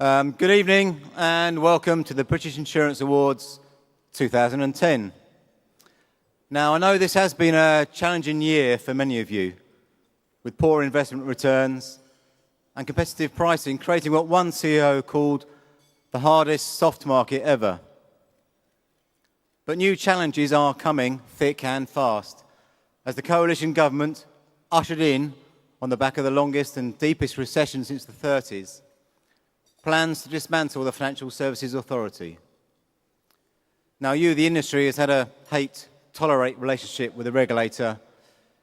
Good evening and welcome to the British Insurance Awards 2010. Now, I know this has been a challenging year for many of you, with poor investment returns and competitive pricing creating what one CEO called the hardest soft market ever. But new challenges are coming thick and fast as the coalition government, ushered in on the back of the longest and deepest recession since the 30s, plans to dismantle the Financial Services Authority. Now, the industry, has had a hate-tolerate relationship with the regulator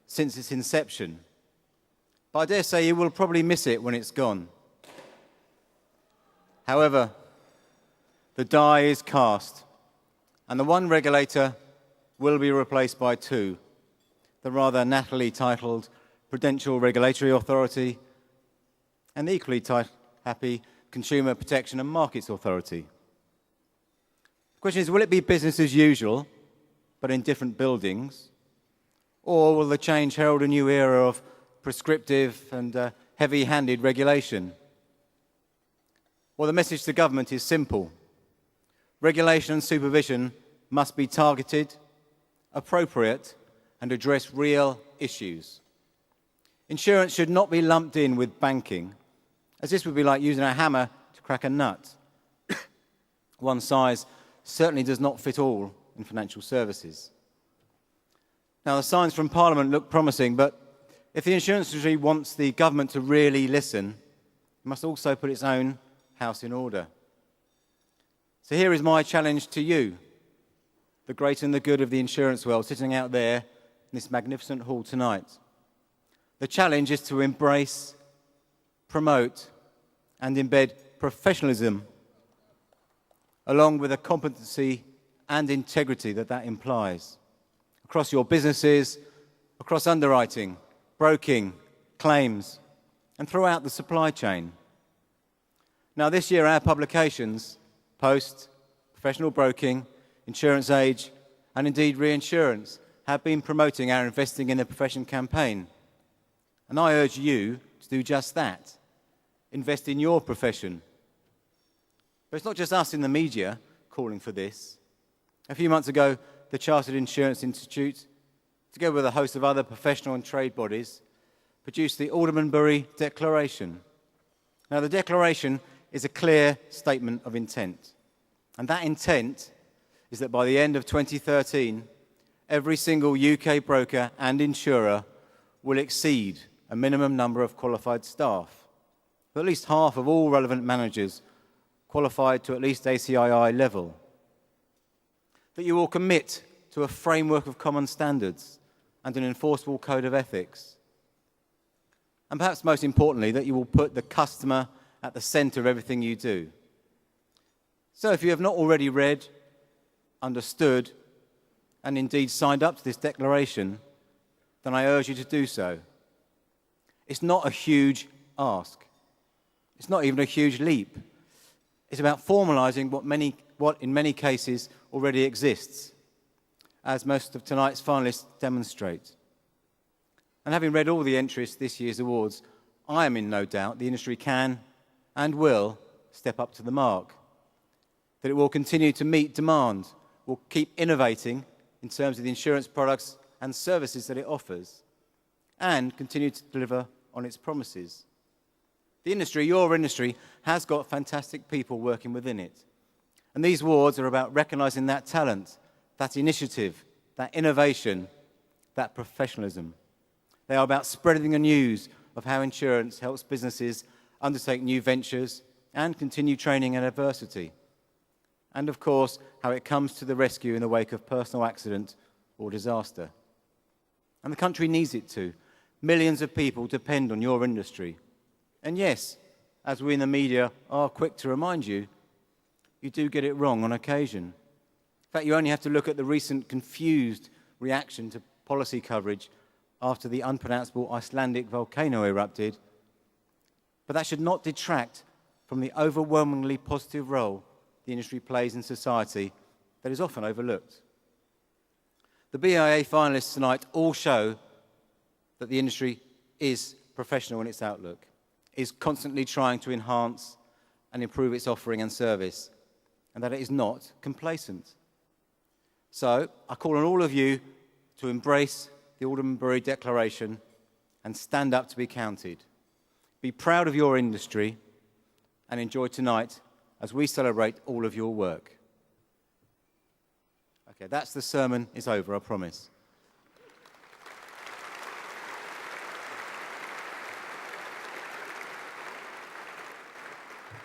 since its inception. But I dare say you will probably miss it when it's gone. However, the die is cast, and the one regulator will be replaced by two, the rather nattily titled Prudential Regulatory Authority and the equally happy Consumer Protection and Markets Authority. The question is, will it be business as usual, but in different buildings? Or will the change herald a new era of prescriptive and heavy-handed regulation? Well, the message to government is simple. Regulation and supervision must be targeted, appropriate, and address real issues. Insurance should not be lumped in with banking, as this would be like using a hammer to crack a nut. One size certainly does not fit all in financial services. Now, the signs from Parliament look promising, but if the insurance industry wants the government to really listen, it must also put its own house in order. So here is my challenge to you, the great and the good of the insurance world, sitting out there in this magnificent hall tonight. The challenge is to embrace, promote, and embed professionalism, along with the competency and integrity that implies, across your businesses, across underwriting, broking, claims, and throughout the supply chain. Now, this year, our publications, Post, Professional Broking, Insurance Age, and indeed Reinsurance, have been promoting our Investing in the Profession campaign. And I urge you to do just that. Invest in your profession. But it's not just us in the media calling for this. A few months ago, the Chartered Insurance Institute, together with a host of other professional and trade bodies, produced the Aldermanbury Declaration. Now, the Declaration is a clear statement of intent. And that intent is that by the end of 2013, every single UK broker and insurer will exceed a minimum number of qualified staff, with at least half of all relevant managers qualified to at least ACII level. That you will commit to a framework of common standards and an enforceable code of ethics. And perhaps most importantly, that you will put the customer at the centre of everything you do. So if you have not already read, understood, and indeed signed up to this declaration, then I urge you to do so. It's not a huge ask. It's not even a huge leap. It's about formalising what in many cases already exists, as most of tonight's finalists demonstrate. And having read all the entries to this year's awards, I am in no doubt the industry can and will step up to the mark. That it will continue to meet demand, will keep innovating in terms of the insurance products and services that it offers, and continue to deliver on its promises. The industry, your industry, has got fantastic people working within it. And these awards are about recognising that talent, that initiative, that innovation, that professionalism. They are about spreading the news of how insurance helps businesses undertake new ventures and continue training in adversity. And of course, how it comes to the rescue in the wake of personal accident or disaster. And the country needs it to. Millions of people depend on your industry. And yes, as we in the media are quick to remind you, you do get it wrong on occasion. In fact, you only have to look at the recent confused reaction to policy coverage after the unpronounceable Icelandic volcano erupted. But that should not detract from the overwhelmingly positive role the industry plays in society that is often overlooked. The BIA finalists tonight all show that the industry is professional in its outlook, is constantly trying to enhance and improve its offering and service, and that it is not complacent. So I call on all of you to embrace the Aldermanbury Declaration and stand up to be counted. Be proud of your industry and enjoy tonight as we celebrate all of your work. Okay, that's the sermon. It's over, I promise.